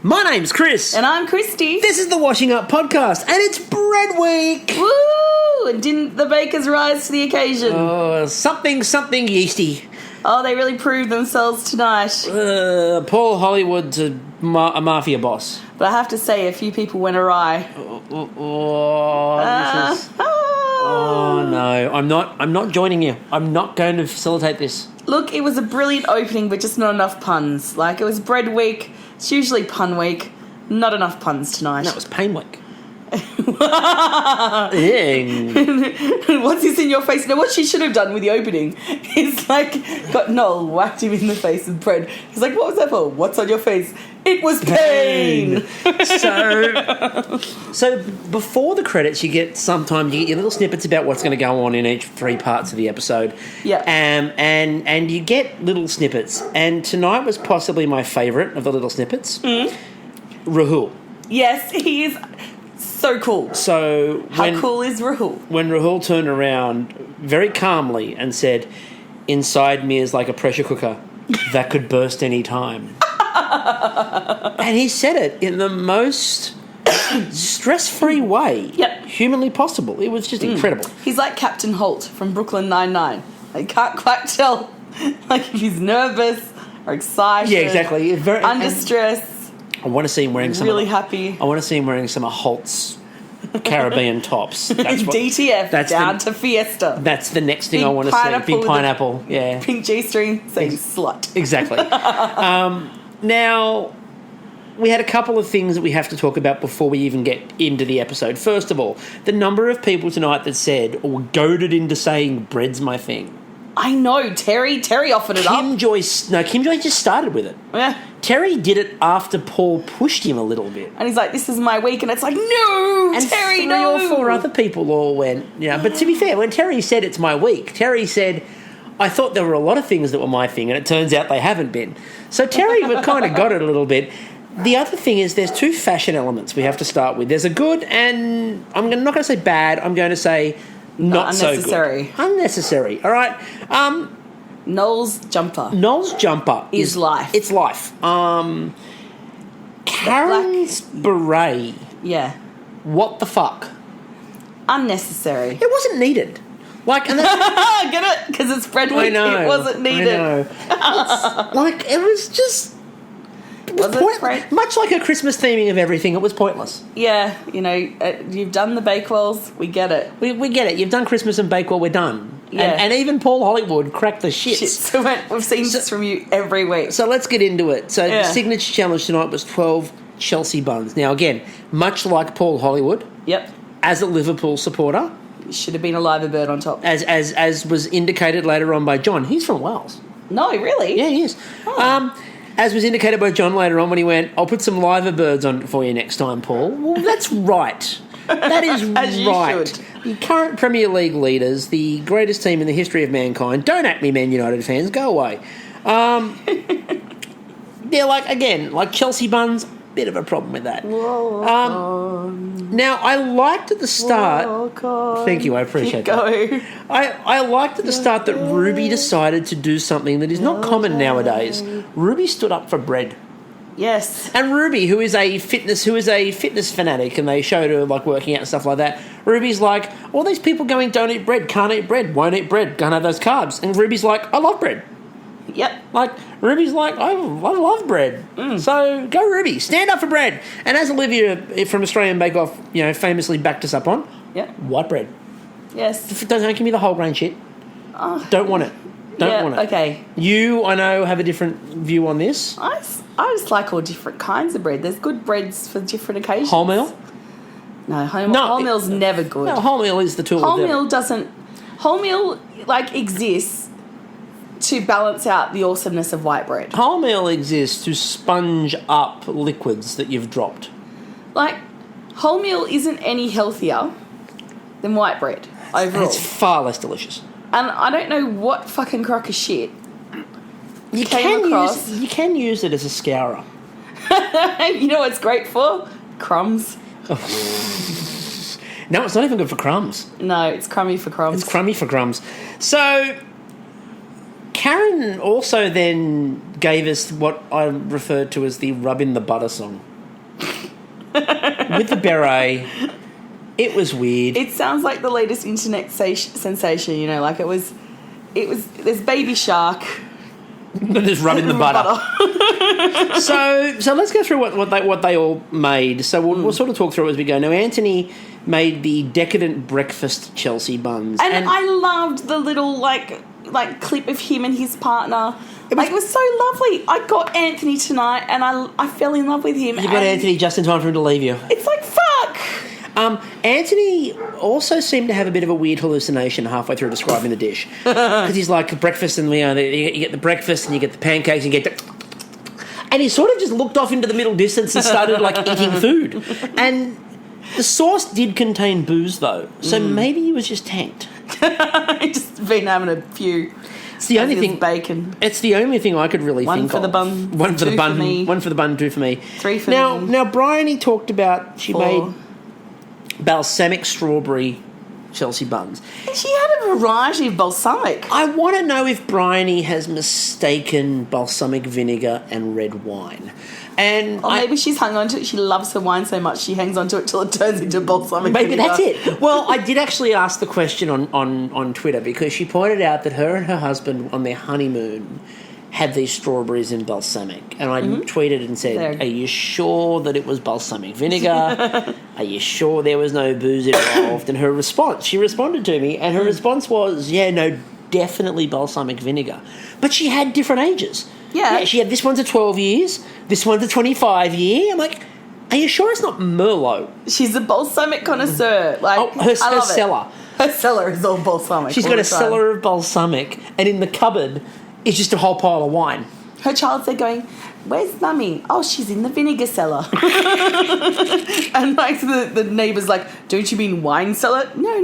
My name's Chris. And I'm Kristie. This is the Washing Up Podcast, and it's Bread Week. Woo! And didn't the bakers rise to the occasion? Oh, something yeasty. Oh, they really proved themselves tonight. Paul Hollywood's a mafia boss. But I have to say, a few people went awry. Oh no, I'm not joining you. I'm not going to facilitate this. Look, it was a brilliant opening, but just not enough puns. Like, it was Bread Week. It's usually Pun Week. Not enough puns tonight. No, it was Pain Week. What's this in your face? No, what she should have done with the opening is got Noel whacked him in the face with bread. He's like, what was that for? What's on your face? It was pain. So before the credits, you get your little snippets about what's going to go on in each three parts of the episode. Yeah. And you get little snippets. And tonight was possibly my favourite of the little snippets. Rahul. Yes, he is so cool. So how cool is Rahul? When Rahul turned around very calmly and said, "Inside me is like a pressure cooker that could burst any time." And he said it in the most stress-free way humanly possible. It was just incredible. He's like Captain Holt from Brooklyn Nine-Nine. I can't quite tell if he's nervous or excited. Yeah, exactly. Under stress. I want to see him wearing happy. I want to see him wearing some of Holt's Caribbean tops. That's what, DTF down to Fiesta. That's the next thing I want to see. Big pineapple, yeah. Pink G-string saying slut. Exactly. Now, we had a couple of things that we have to talk about before we even get into the episode. First of all, the number of people tonight that said or goaded into saying bread's my thing. I know. Terry offered it up. Kim Joy just started with it. Yeah. Terry did it after Paul pushed him a little bit. And he's like, this is my week. And it's like, no, and Terry, no. And 3 or 4 other people all went, But to be fair, when Terry said it's my week, Terry said, I thought there were a lot of things that were my thing, and it turns out they haven't been. So Terry kind of got it a little bit. The other thing is there's 2 fashion elements we have to start with. There's a good and I'm not going to say bad. I'm going to say not so good. Unnecessary. All right. Noel's jumper is life. It's life. Karen's beret. Yeah. What the fuck? Unnecessary. It wasn't needed. And that's, get it? Because it's Bread Week. It wasn't needed. I know. It was just. Much like a Christmas theming of everything, it was pointless. Yeah, you've done the Bakewells, we get it. We get it. You've done Christmas and Bakewell, we're done. Yeah. And even Paul Hollywood cracked the shits. So we've seen this from you every week. So let's get into it. So the signature challenge tonight was 12 Chelsea buns. Now again, much like Paul Hollywood. Yep. As a Liverpool supporter. Should have been a liver bird on top. As was indicated later on by John. He's from Wales. No, really? Yeah, he is. Oh. As was indicated by John later on when he went, I'll put some liver birds on for you next time, Paul. Well, that's right. That is As right. You should. The current Premier League leaders, the greatest team in the history of mankind, don't at me, Man United fans, go away. They're like Chelsea buns, bit of a problem with that. Now, I liked at the start... Thank you, I appreciate that. I liked at the start that Ruby decided to do something that is not common nowadays. Ruby stood up for bread. Yes. And Ruby, who is a fitness fanatic, and they showed her working out and stuff like that, Ruby's like, all these people going, don't eat bread, can't eat bread, won't eat bread, can't have those carbs. And Ruby's like, I love bread. Yep. Ruby's like, I love bread. So go Ruby, stand up for bread. And as Olivia from Australian Bake Off, famously backed us up on, white bread. Yes. Don't give me the whole grain shit. Don't want it. Don't want it. Okay. You, I know, have a different view on this. I just like all different kinds of bread. There's good breads for different occasions. Wholemeal? No, wholemeal's never good. No, wholemeal is the tool of the devil. Wholemeal exists to balance out the awesomeness of white bread. Wholemeal exists to sponge up liquids that you've dropped. Wholemeal isn't any healthier than white bread overall. And it's far less delicious. And I don't know what fucking crock of shit you can use it as a scourer. You know what it's great for? Crumbs. No, it's not even good for crumbs. No, it's crummy for crumbs. So Karen also then gave us what I referred to as the rub in the butter song. With the beret, it was weird. It sounds like the latest internet sensation, you know, like it was, there's Baby Shark. There's rub in the butter. So let's go through what they all made. So we'll sort of talk through it as we go. Now, Anthony made the decadent breakfast Chelsea buns. And I loved the little, like clip of him and his partner. It was so lovely. I got Anthony tonight and I fell in love with him. You got Anthony just in time for him to leave you. It's like, fuck! Anthony also seemed to have a bit of a weird hallucination halfway through describing the dish. Because he's like, breakfast, and you get the breakfast and you get the pancakes and you get the... And he sort of just looked off into the middle distance and started, like, eating food. And the sauce did contain booze, though. So maybe he was just tanked. Just been having a few... It's the only thing. Bacon. It's the only thing I could really think of. One for the bun. One for the bun. For me. One for the bun. Two for me. Three for me. me. Now, Bryony talked about she 4. made balsamic strawberry Chelsea buns. And she had a variety of balsamic. I want to know if Bryony has mistaken balsamic vinegar and red wine. And or maybe she's hung on to it. She loves her wine so much she hangs on to it till it turns into balsamic maybe vinegar. That's it. Well, I did actually ask the question on Twitter because she pointed out that her and her husband on their honeymoon had these strawberries in balsamic. And I tweeted and said, Are you sure that it was balsamic vinegar? Are you sure there was no booze involved? And her response, she responded to me, and her response was, yeah, no, definitely balsamic vinegar. But she had different ages. Yeah. She had this one's a 12 years, this one's a 25 year. I'm like, are you sure it's not Merlot? She's a balsamic connoisseur. Like, her cellar. Her cellar is all balsamic. She's got a cellar of balsamic, and in the cupboard is just a whole pile of wine. Her child's there going, where's Mummy? Oh, she's in the vinegar cellar. And like the neighbour's like, don't you mean wine cellar? No,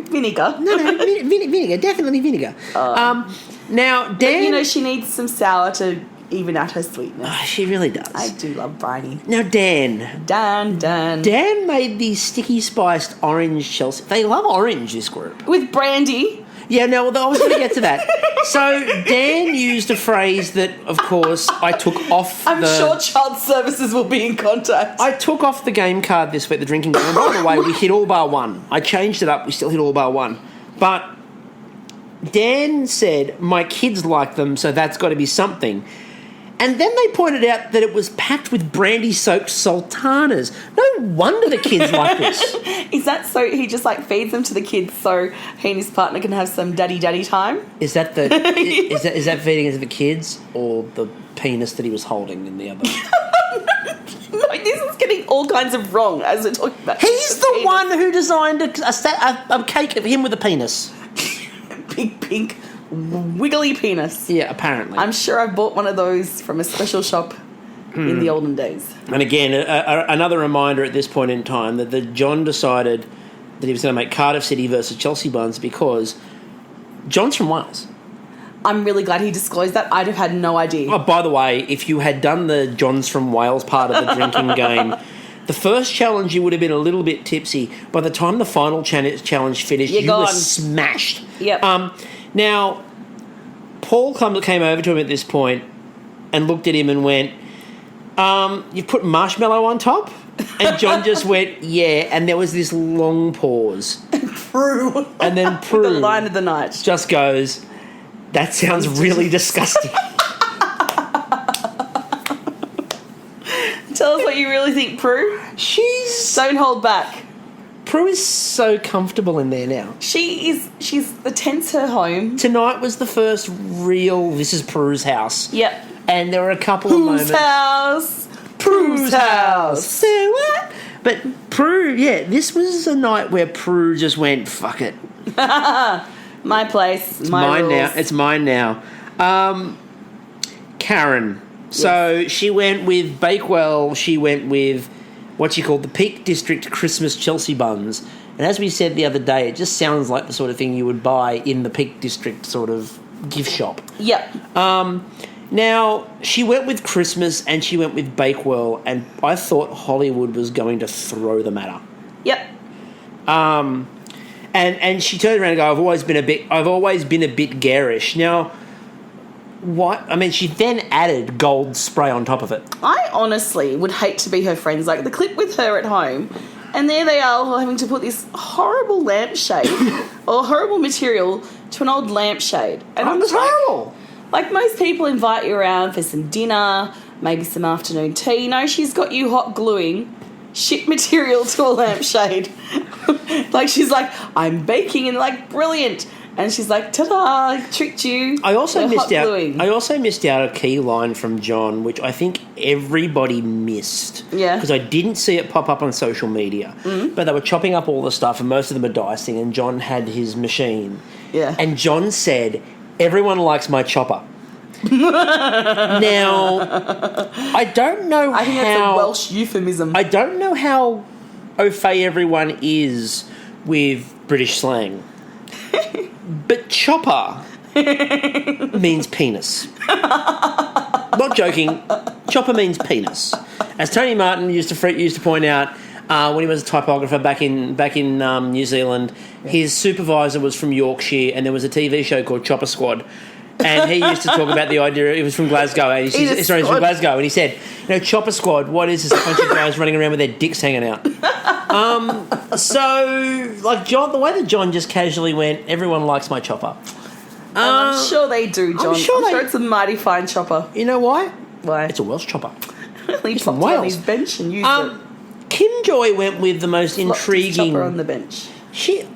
vinegar. No, vinegar, definitely vinegar. Now, Dan... But, you know, she needs some sour to even out her sweetness. She really does. I do love Bryony. Now, Dan. Dan made the sticky spiced orange Chelsea. They love orange, this group. With brandy. Yeah, no, I was going to get to that. So Dan used a phrase that, of course, I took off I'm sure Child Services will be in contact. I took off the game card this week, the drinking game. And by the way, we hit all bar one. I changed it up. We still hit all bar one. But Dan said, my kids like them, so that's got to be something. And then they pointed out that it was packed with brandy-soaked sultanas. No wonder the kids like this. Is that so he just like feeds them to the kids so he and his partner can have some daddy time? Is that is that feeding it to the kids or the penis that he was holding in the other? No, this is getting all kinds of wrong as we're talking about. He's the one who designed a cake of him with a penis. Big pink wiggly penis. Yeah, apparently. I'm sure I bought one of those from a special shop in the olden days. And again, another reminder at this point in time that John decided that he was going to make Cardiff City versus Chelsea buns because John's from Wales. I'm really glad he disclosed that. I'd have had no idea. Oh, by the way, if you had done the John's from Wales part of the drinking game, the first challenge you would have been a little bit tipsy. By the time the final challenge finished, you were smashed. Yep. Now, Paul came over to him at this point and looked at him and went, you've put marshmallow on top? And John just went, yeah, and there was this long pause. Prue. And then Prue the line of the night just goes, that sounds really disgusting. Tell us what you really think, Prue. Don't hold back. Prue is so comfortable in there now. She's the tent's her home. Tonight was the first real, this is Prue's house. Yep. And there were a couple of moments. Whose house? Prue's house. Say what? But Prue, yeah, this was a night where Prue just went, fuck it. My place, it's my mine rules. now. It's mine now. Karen. So she went with Bakewell. She went with what she called the Peak District Christmas Chelsea buns. And as we said the other day, it just sounds like the sort of thing you would buy in the Peak District sort of gift shop. Yep. Now, she went with Christmas and she went with Bakewell, and I thought Hollywood was going to throw them at her. Yep. And she turned around and go, I've always been a bit garish. Now, What? I mean, she then added gold spray on top of it. I honestly would hate to be her friends. Like, the clip with her at home, and there they are all having to put this horrible lampshade or horrible material to an old lampshade. And I'm just horrible. Like, most people invite you around for some dinner, maybe some afternoon tea. No, she's got you hot gluing shit material to a lampshade. Like, she's like, I'm baking, and like, brilliant. And she's like, ta-da, I tricked you. I also missed out a key line from John, which I think everybody missed. Yeah. Because I didn't see it pop up on social media. Mm-hmm. But they were chopping up all the stuff, and most of them are dicing, and John had his machine. Yeah. And John said, everyone likes my chopper. Now, I don't know I think that's a Welsh euphemism. I don't know how au fait everyone is with British slang. But chopper means penis. Not joking. Chopper means penis. As Tony Martin used to point out when he was a typographer back in New Zealand, his supervisor was from Yorkshire, and there was a TV show called Chopper Squad. And he used to talk about the idea. It was from Glasgow. And he's from Glasgow, and he said, Chopper Squad. What is this? A bunch of guys running around with their dicks hanging out. So, like John, the way that John just casually went, everyone likes my chopper. I'm sure they do, John. I'm sure it's a mighty fine chopper. You know why? Why? It's a Welsh chopper. He popped on his bench and used it. Kim Joy went with the most intriguing. His chopper on the bench. Kim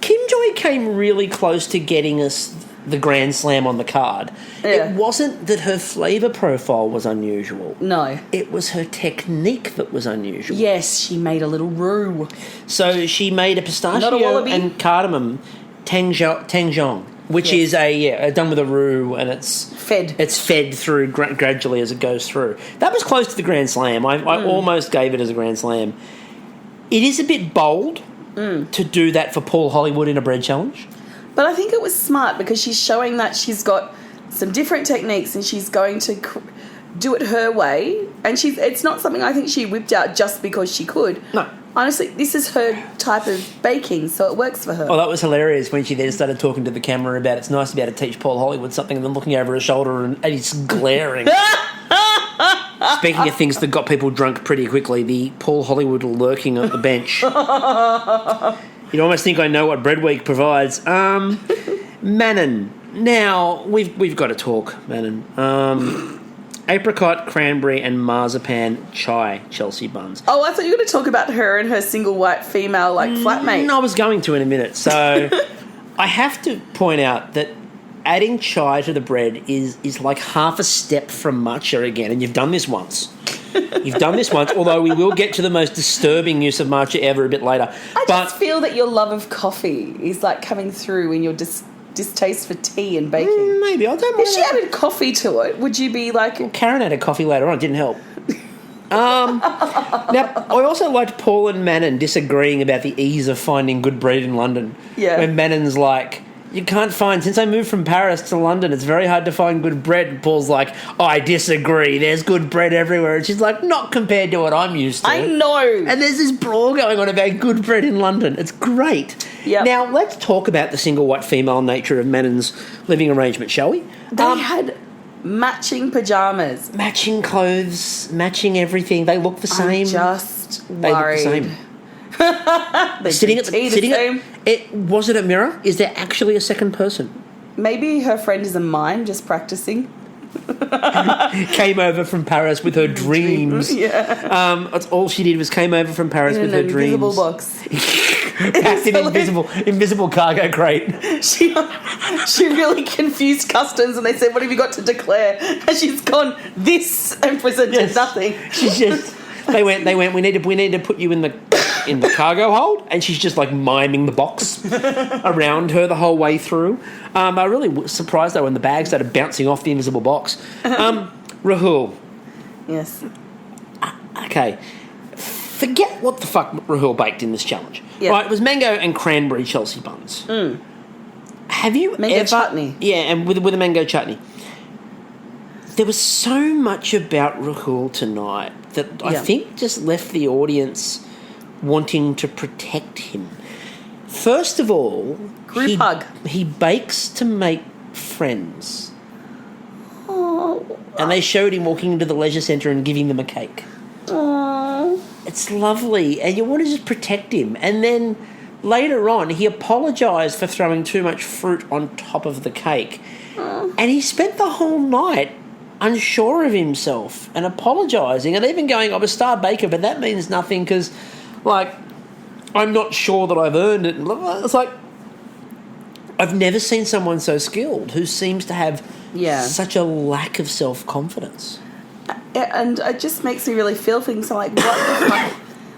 Joy came really close to getting us the Grand Slam on the card. Yeah. It wasn't that her flavour profile was unusual. No. It was her technique that was unusual. Yes, she made a little roux. So she made a pistachio and cardamom tangzhong, which is done with a roux, and it's fed through gradually as it goes through. That was close to the Grand Slam. I almost gave it as a Grand Slam. It is a bit bold to do that for Paul Hollywood in a bread challenge. But I think it was smart because she's showing that she's got some different techniques and she's going to do it her way. And it's not something I think she whipped out just because she could. No. Honestly, this is her type of baking, so it works for her. Oh, that was hilarious when she then started talking to the camera about it's nice to be able to teach Paul Hollywood something, and then looking over her shoulder and he's glaring. Speaking of things that got people drunk pretty quickly, the Paul Hollywood lurking at the bench. You'd almost think I know what Bread Week provides. Manon. Now, we've got to talk, Manon. Apricot, cranberry and marzipan chai Chelsea buns. Oh, I thought you were going to talk about her and her single white female, flatmate. No, I was going to in a minute. So I have to point out that adding chai to the bread is like half a step from matcha again, and you've done this once. Although we will get to the most disturbing use of matcha ever a bit later. I just feel that your love of coffee is coming through in your distaste for tea and baking. Maybe. I don't mind. If she added coffee to it, would you be like... Well, Karen added coffee later on. It didn't help. Now, I also liked Paul and Manon disagreeing about the ease of finding good bread in London. Yeah. When Manon's like... since I moved from Paris to London, it's very hard to find good bread. And Paul's like, I disagree. There's good bread everywhere. And she's like, not compared to what I'm used to. I know. And there's this brawl going on about good bread in London. It's great. Yep. Now, let's talk about the single white female nature of Manon's living arrangement, shall we? They had matching pyjamas. Matching clothes, matching everything. They look the same. I'm just worried. They look the same. Sitting at was it a mirror? Is there actually a second person? Maybe her friend is a mime just practicing. Came over from Paris with her dreams. Yeah. That's all she did was came over from Paris with her dreams. Invisible box. Packed in invisible cargo crate. She really confused customs, and they said, "What have you got to declare?" And she's gone this and presented nothing. She's just. They went. We need to put you in the cargo hold, and she's just miming the box around her the whole way through. I really was surprised though when the bag started bouncing off the invisible box. Rahul. Yes. Okay. Forget what the fuck Rahul baked in this challenge. Yep. Right, it was mango and cranberry Chelsea buns. Have you mango chutney? Yeah, and with a mango chutney. There was so much about Rahul tonight that I think just left the audience wanting to protect him. First of all, group hug. He bakes to make friends. And they showed him walking into the leisure centre and giving them a cake. Aww. It's lovely. And you want to just protect him. And then later on, he apologised for throwing too much fruit on top of the cake. And he spent the whole night unsure of himself and apologising and even going, I'm a star baker, but that means nothing because, like, I'm not sure that I've earned it. It's like, I've never seen someone so skilled who seems to have such a lack of self-confidence. And it just makes me really feel things. I'm like, what the fuck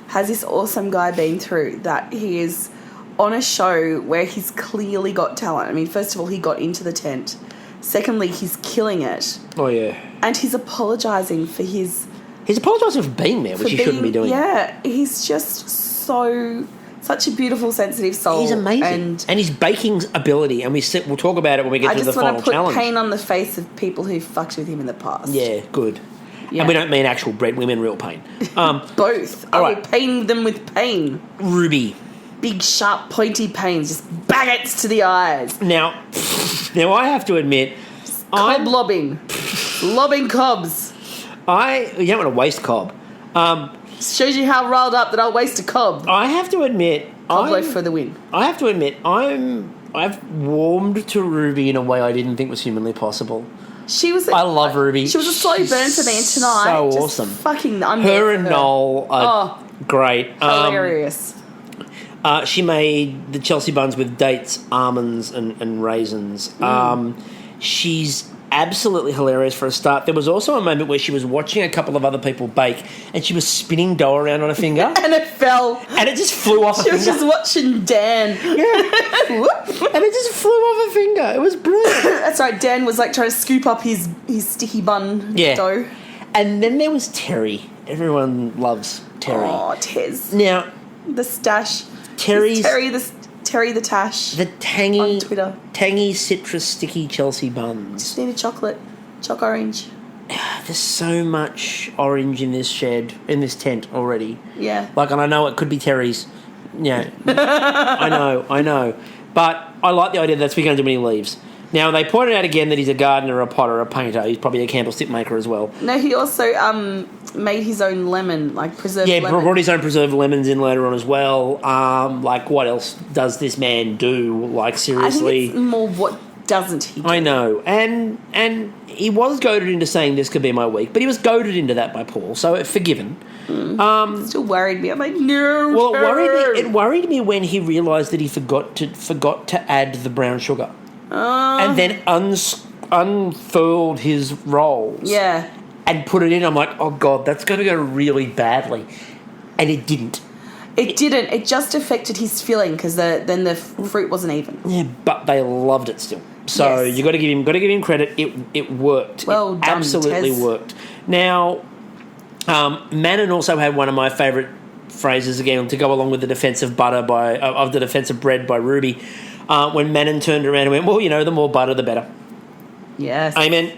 has this awesome guy been through that he is on a show where he's clearly got talent? I mean, first of all, he got into the tent. Secondly, he's killing it. Oh, yeah. And he's apologising for his... He's apologising for being there, which he shouldn't be doing. Yeah, he's just such a beautiful, sensitive soul. He's amazing. And his baking ability, and we'll talk about it when we get to the final challenge. I just want to put pain on the face of people who fucked with him in the past. Yeah, good. Yeah. And we don't mean actual bread, we mean real pain. Both. I will pain them with pain. Ruby. Big, sharp, pointy pains, just baguettes to the eyes. Now I have to admit... Cob lobbing. Lobbing cobs. You don't want to waste cob. Shows you how riled up that I'll waste a cob. I have to admit... Cob loaf for the win. I have to admit, I've warmed to Ruby in a way I didn't think was humanly possible. I love Ruby. She was a slow burn for me tonight. So just awesome. Fucking her and Noel are great. Hilarious. She made the Chelsea buns with dates, almonds, and raisins. She's absolutely hilarious for a start. There was also a moment where she was watching a couple of other people bake and she was spinning dough around on a finger. And it fell. And it just flew off a finger. She was just watching Dan. Yeah. And it just flew off a finger. It was brilliant. That's right. Dan was like trying to scoop up his sticky bun dough. And then there was Terry. Everyone loves Terry. Oh, Tez. Now... The stash. Terry the Tash. The tangy, on Twitter. Tangy citrus sticky Chelsea buns. Just need a chocolate. Choc orange. There's so much orange in this tent already. Yeah. Like, and I know it could be Terry's. Yeah. I know. But I like the idea that's going to do when he leaves. Now, they pointed out again that he's a gardener, a potter, a painter. He's probably a candlestick maker as well. No, he also made his own lemon, like preserved lemon. Yeah, brought his own preserved lemons in later on as well. Like, what else does this man do? Like, seriously? I think it's more what doesn't he do? I know. And he was goaded into saying this could be my week, but he was goaded into that by Paul, so it's forgiven. Still worried me. I'm like, no. Well, it worried me when he realised that he forgot to add the brown sugar. And then unfurled his rolls. Yeah. And put it in. I'm like, oh, God, that's going to go really badly. And it didn't. It didn't. It just affected his filling because then the fruit wasn't even. Yeah, but they loved it still. So you got to give him credit. It worked. Well done, absolutely Tez. Worked. Now, Manon also had one of my favourite phrases again to go along with the defence of bread by Ruby. When Manon turned around and went, well, the more butter, the better. Yes. Amen.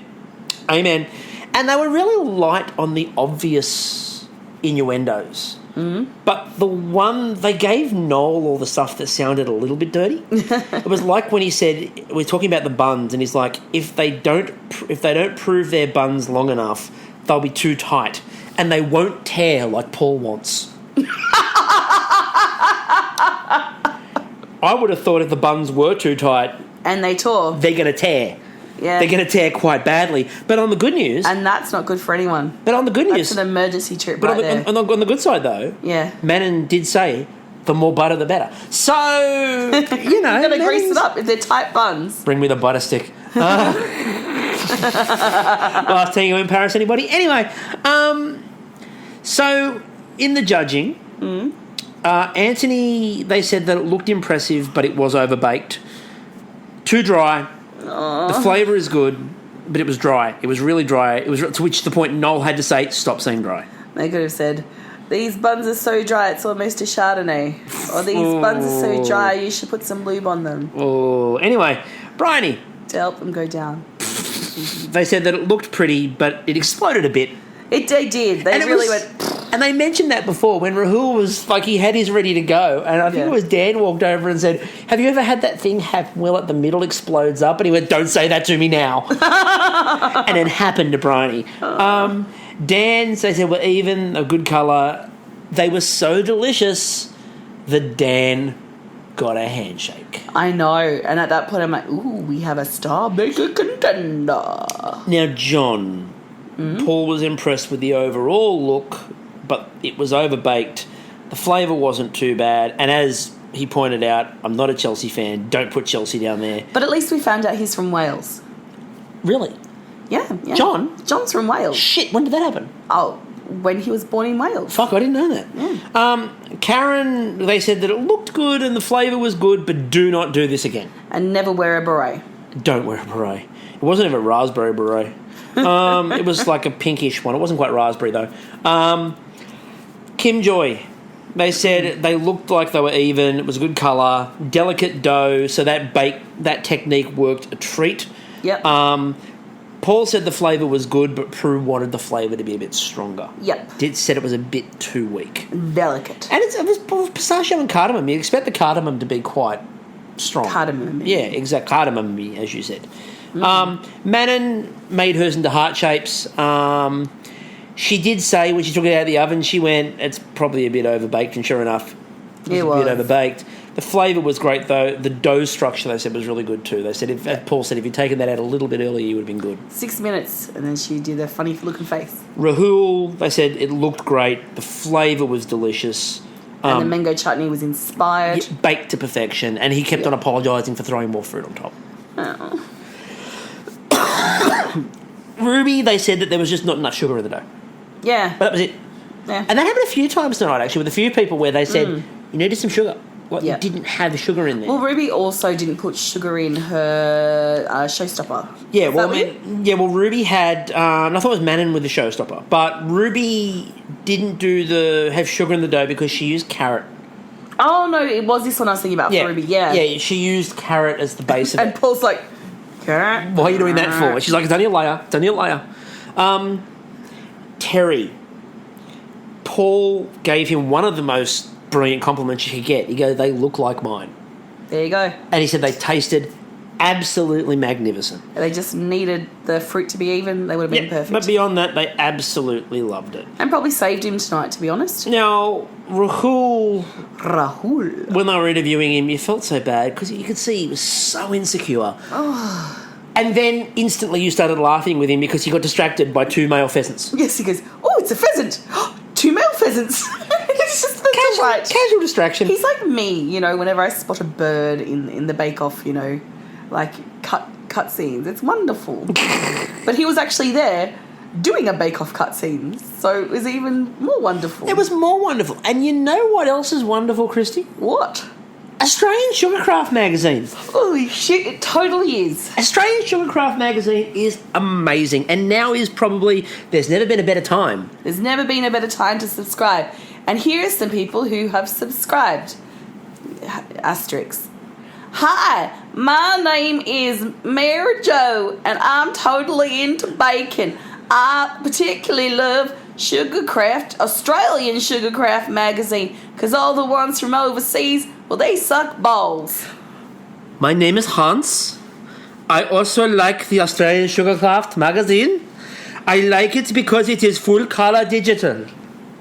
And they were really light on the obvious innuendos. But the one, they gave Noel all the stuff that sounded a little bit dirty. It was like when he said, we're talking about the buns, and he's like, if they don't prove their buns long enough, they'll be too tight, and they won't tear like Paul wants. I would have thought if the buns were too tight... And they tore. They're going to tear. Yeah. They're going to tear quite badly. But on the good news... And that's not good for anyone. But on the good news... That's an emergency trip but there. On the good side, though... Yeah. Manon did say, the more butter, the better. So, You've got to grease it up if they're tight buns. Bring me the butter stick. Last time you were in Paris, anybody? Anyway, so in the judging... Anthony, they said that it looked impressive, but it was overbaked. Too dry. Aww. The flavour is good, but it was dry. It was really dry. It was to which the point Noel had to say, stop saying dry. They could have said, these buns are so dry, it's almost a Chardonnay. Or these buns are so dry, you should put some lube on them. Oh, anyway, Bryony. To help them go down. They said that it looked pretty, but it exploded a bit. They did. They really went... And they mentioned that before when Rahul was like, he had his ready to go. And I think it was Dan walked over and said, have you ever had that thing happen well at the middle explodes up? And he went, don't say that to me now. And it happened to Bryony. Dan's, they said, were even, a good colour. They were so delicious that Dan got a handshake. I know. And at that point, I'm like, ooh, we have a star maker contender. Now, John, Paul was impressed with the overall look, but it was overbaked. The flavour wasn't too bad. And as he pointed out, I'm not a Chelsea fan. Don't put Chelsea down there. But at least we found out he's from Wales. Really? Yeah. John's from Wales. Shit, when did that happen? Oh, when he was born in Wales. Fuck, I didn't know that. Yeah. Karen, they said that it looked good and the flavour was good, but do not do this again. And never wear a beret. Don't wear a beret. It wasn't even a raspberry beret. It was like a pinkish one. It wasn't quite raspberry, though. Kim Joy, they said they looked like they were even. It was a good colour. Delicate dough, so that technique worked a treat. Yep. Paul said the flavour was good, but Prue wanted the flavour to be a bit stronger. Yep. Said it was a bit too weak. Delicate. And it was pistachio and cardamom. You expect the cardamom to be quite strong. Cardamom. Yeah, exactly. Cardamom, as you said. Manon made hers into heart shapes. She did say when she took it out of the oven, she went, it's probably a bit overbaked, and sure enough, it was a bit overbaked. The flavour was great, though. The dough structure, they said, was really good, too. They said, Paul said, if you'd taken that out a little bit earlier, you would have been good. 6 minutes, and then she did a funny-looking face. Rahul, they said, it looked great. The flavour was delicious. And the mango chutney was inspired. Baked to perfection, and he kept on apologising for throwing more fruit on top. Oh. Ruby, they said that there was just not enough sugar in the dough. Yeah. But that was it. Yeah. And that happened a few times tonight, actually, with a few people where they said, you needed some sugar. You didn't have sugar in there. Well, Ruby also didn't put sugar in her showstopper. Yeah, well, Ruby had, I thought it was Manon with the showstopper, but Ruby didn't have sugar in the dough because she used carrot. Oh, no, it was this one I was thinking about for Ruby, yeah. Yeah, she used carrot as the base of it. And Paul's like, carrot? What are you doing that for? She's like, it's only a layer. Terry. Paul gave him one of the most brilliant compliments you could get. He goes, they look like mine. There you go. And he said they tasted absolutely magnificent. They just needed the fruit to be even. They would have been perfect. But beyond that, they absolutely loved it. And probably saved him tonight, to be honest. Now, Rahul, when they were interviewing him, you felt so bad because you could see he was so insecure. Oh. And then instantly you started laughing with him because he got distracted by 2 male pheasants. Yes, he goes, oh, it's a pheasant. 2 male pheasants. It's just casual distraction. He's like me, whenever I spot a bird in the bake-off, like cut scenes. It's wonderful. But he was actually there doing a bake-off cut scene, so it was even more wonderful. It was more wonderful. And you know what else is wonderful, Kristie? What? Australian Sugarcraft magazine. Holy shit, it totally is. Australian Sugarcraft magazine is amazing, and now is probably, there's never been a better time. There's never been a better time to subscribe. And here are some people who have subscribed. Asterix. Hi, my name is Mary Jo, and I'm totally into bacon. I particularly love Australian Sugarcraft magazine, because all the ones from overseas, well, they suck balls. My name is Hans. I also like the Australian Sugarcraft magazine. I like it because it is full color digital.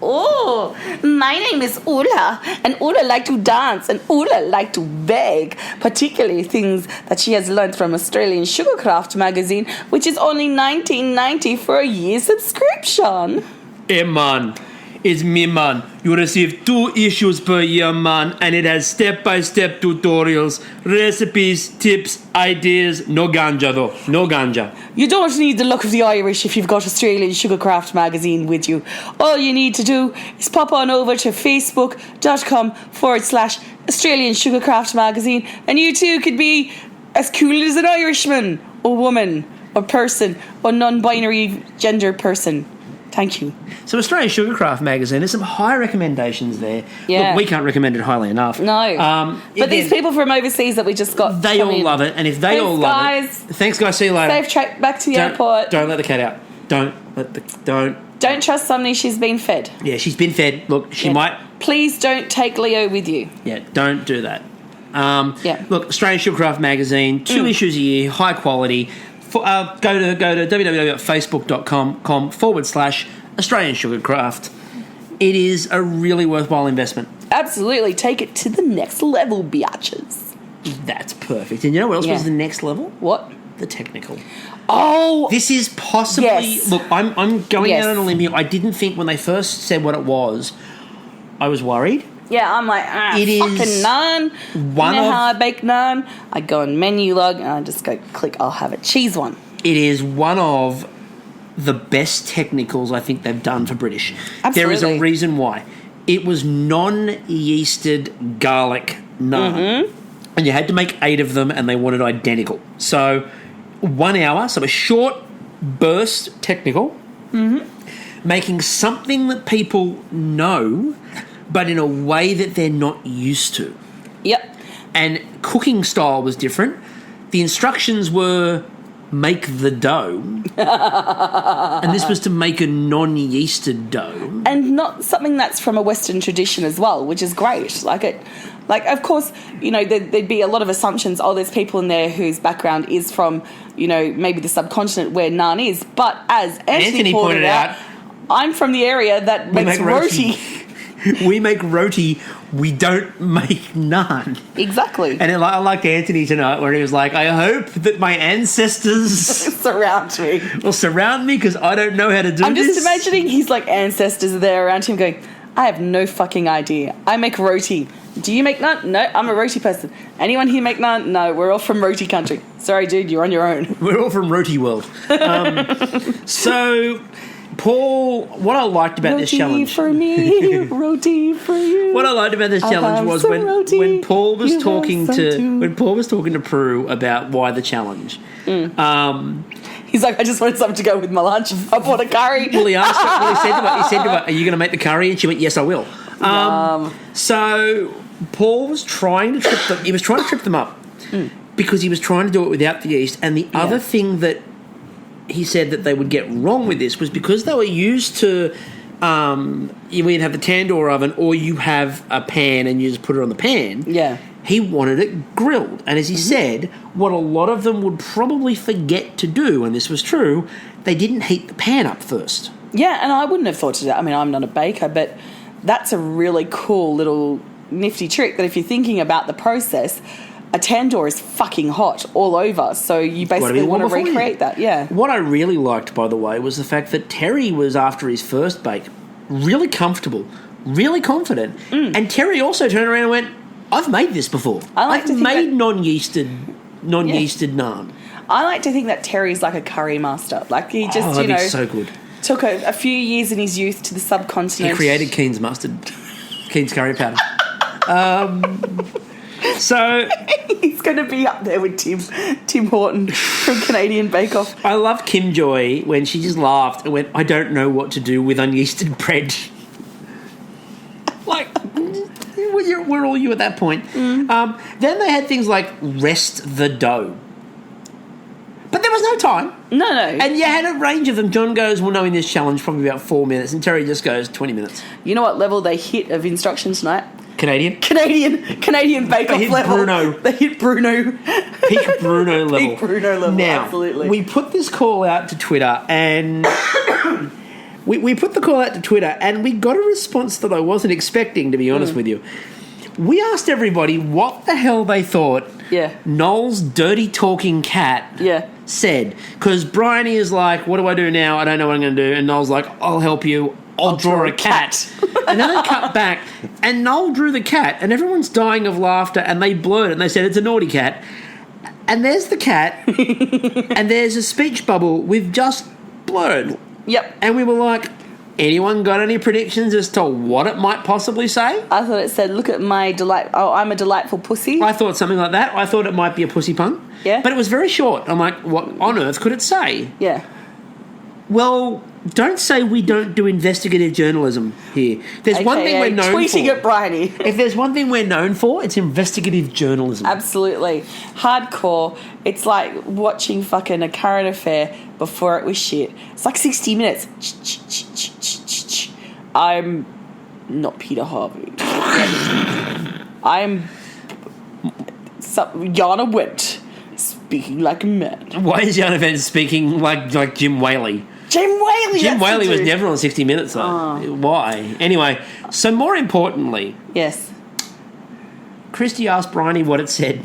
Oh, my name is Ula, and Ula like to dance, and Ula like to beg, particularly things that she has learned from Australian Sugarcraft magazine, which is only $19.90 for a year subscription. Hey man, it's me man. You receive 2 issues per year, man, and it has step-by-step tutorials, recipes, tips, ideas. No ganja though, no ganja. You don't need the luck of the Irish if you've got Australian Sugarcraft magazine with you. All you need to do is pop on over to facebook.com/Australian Sugarcraft magazine, and you too could be as cool as an Irishman, or woman, or person, or non-binary gender person. Thank you. So Australian Sugarcraft magazine, there's some high recommendations there. Yeah. Look, we can't recommend it highly enough. No. But these people from overseas that we just got, they all love it. And if they all love it... Thanks, guys. See you later. Safe trek back to the airport. Don't let the cat out. Don't. Don't trust somebody she's been fed. Yeah, she's been fed. Look, she might... Please don't take Leo with you. Yeah, don't do that. Yeah. Look, Australian Sugarcraft magazine, 2 issues a year, high quality. Go to www.facebook.com/Australian Sugarcraft. It is a really worthwhile investment. Absolutely. Take it to the next level, biatches. That's perfect. And you know what else was the next level? What? The technical. Oh! This is possibly... Yes. Look, I'm going out on a limb here. I didn't think when they first said what it was, I was worried. Yeah, I'm like, fucking naan. You know how I bake naan? I go on menu log and I just go click, I'll have a cheese one. It is one of the best technicals I think they've done for British. Absolutely. There is a reason why. It was non-yeasted garlic naan. And you had to make 8 of them and they wanted identical. So 1 hour, so a short burst technical, making something that people know, but in a way that they're not used to. Yep. And cooking style was different. The instructions were make the dough. And this was to make a non-yeasted dough. And not something that's from a Western tradition as well, which is great. Like, of course, you know, there'd be a lot of assumptions. Oh, there's people in there whose background is from, you know, maybe the subcontinent where naan is. But as Anthony pointed out, I'm from the area that makes roti. We make roti. We don't make naan. Exactly. And I like Anthony tonight where he was like, I hope that my ancestors surround me. Will surround me because I don't know how to do this. I'm just imagining his like ancestors are there around him going, I have no fucking idea. I make roti. Do you make naan? No, I'm a roti person. Anyone here make naan? No, we're all from roti country. Sorry, dude, you're on your own. We're all from roti world. So... Paul, what I liked about this challenge... Roti for me, roti for you. What I liked about this challenge was when Paul was talking to Prue about why the challenge. He's like, I just wanted something to go with my lunch. I bought a curry. Well, he said to her, are you going to make the curry? And she went, yes, I will. So Paul was trying to trip them up because he was trying to do it without the yeast. And the other thing that he said that they would get wrong with this was because they were used to you either have the tandoor oven or you have a pan and you just put it on the pan. Yeah. He wanted it grilled. And as he said, what a lot of them would probably forget to do, and this was true, they didn't heat the pan up first. Yeah, and I wouldn't have thought to that. I mean, I'm not a baker, but that's a really cool little nifty trick that if you're thinking about the process, a tandoor is fucking hot all over, so you basically want to recreate that, yeah. What I really liked, by the way, was the fact that Terry was, after his first bake, really comfortable, really confident, and Terry also turned around and went, I've made this before. I've made non-yeasted naan. I like to think that Terry's like a curry master. Like, he just, that'd be so good. Took a few years in his youth to the subcontinent. He created Keen's mustard, Keen's curry powder. So he's going to be up there with Tim Horton from Canadian Bake Off. I love Kim Joy when she just laughed and went, I don't know what to do with unyeasted bread. Like, where are you at that point? Then they had things like rest the dough. But there was no time. No. And you had a range of them. John goes, well, no, in this challenge, probably about 4 minutes. And Terry just goes, 20 minutes. You know what level they hit of instructions tonight? Canadian Bake Off level. They hit Bruno. Peak Bruno level. Peak Bruno level, now, absolutely. We put this call out to Twitter and... we put the call out to Twitter and we got a response that I wasn't expecting, to be honest with you. We asked everybody what the hell they thought Noel's dirty talking cat said. Because Bryony is like, what do I do now? I don't know what I'm going to do. And Noel's like, I'll help you. I'll draw a cat. And then they cut back and Noel drew the cat and everyone's dying of laughter and they blurred it and they said it's a naughty cat. And there's the cat and there's a speech bubble with just blurred. Yep. And we were like, anyone got any predictions as to what it might possibly say? I thought it said, look at my delight. Oh, I'm a delightful pussy. I thought something like that. I thought it might be a pussy pun. Yeah. But it was very short. I'm like, what on earth could it say? Yeah. Well, don't say we don't do investigative journalism here. There's one thing we're known tweeting for. at Bryony. If there's one thing we're known for, it's investigative journalism. Absolutely. Hardcore. It's like watching fucking a current affair before it was shit. It's like 60 Minutes. I'm not Peter Harvey. I'm Yana Went speaking like a man. Why is Yana Went speaking like Jim Whaley? Jim Whaley was never on 60 Minutes, though. Oh. Why? Anyway, so more importantly... Yes. Kristie asked Bryony what it said.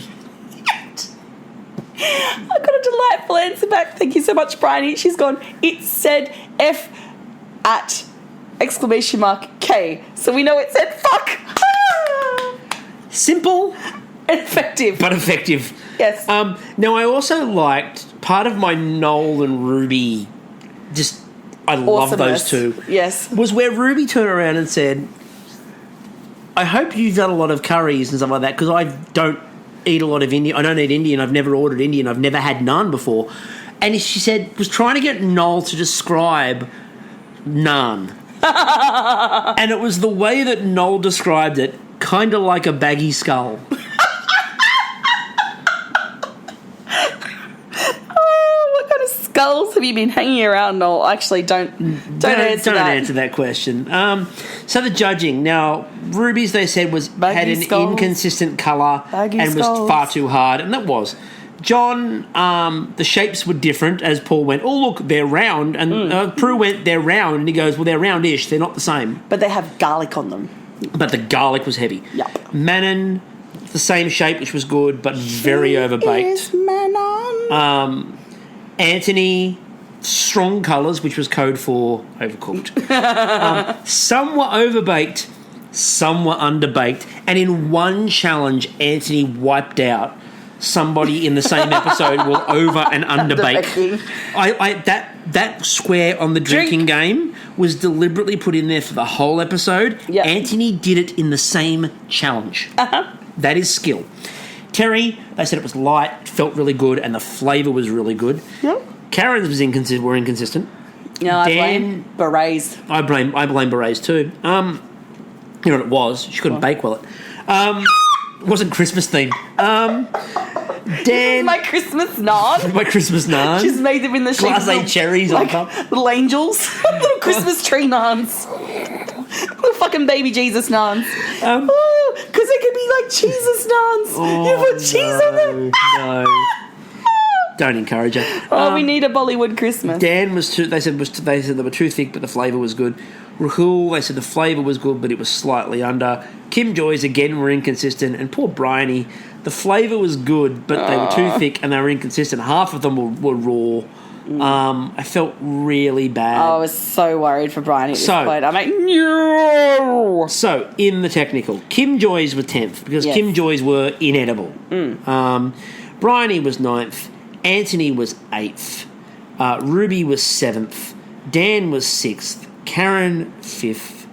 I got a delightful answer back. Thank you so much, Bryony. She's gone, it said F at exclamation mark K. So we know it said fuck. Simple. Effective. But effective. Yes. Now, I also liked part of my Noel and Ruby... I love those two. Yes. Was where Ruby turned around and said, I hope you've done a lot of curries and stuff like that, because I don't eat a lot of Indian. I don't eat Indian. I've never ordered Indian. I've never had naan before. And she said, was trying to get Noel to describe naan. And it was the way that Noel described it, kind of like a baggy skull. Skulls have you been hanging around? No, actually, don't answer that question. So the judging now, Ruby's they said had an inconsistent colour and was far too hard, and that was. John, the shapes were different as Paul went, oh look, they're round, and Prue went, they're round, and he goes, well, they're roundish, they're not the same, but they have garlic on them. But the garlic was heavy. Yep. Manon, the same shape, which was good, but very overbaked. Is Manon. Anthony, strong colours, which was code for overcooked. Some were overbaked, some were underbaked, and in one challenge, Anthony wiped out somebody in the same episode will over and underbake. That square on the drinking game was deliberately put in there for the whole episode. Yep. Anthony did it in the same challenge. That is skill. Terry, they said it was light, felt really good, and the flavour was really good. Yep. Karen's were inconsistent. No, I blame berets. I blame berets too. You know what it was? She couldn't bake well. It wasn't Christmas themed. Dan, my Christmas naan. My Christmas naan. She's made them in the shape of cherries on top. Little angels, little Christmas tree naans, little fucking baby Jesus naans. Because they could be like Jesus naans. You put cheese on them. No. Don't encourage her. We need a Bollywood Christmas. Dan was too. They said they were too thick, but the flavour was good. Rahul, they said the flavour was good, but it was slightly under. Kim Joy's again were inconsistent, and poor Bryony, the flavour was good, but they were too thick and they were inconsistent. Half of them were raw. I felt really bad. I was so worried for Bryony at this point. I'm like, no. So, in the technical, Kim Joy's were 10th because Kim Joy's were inedible. Bryony was 9th. Anthony was 8th. Ruby was 7th. Dan was 6th. Karen 5th.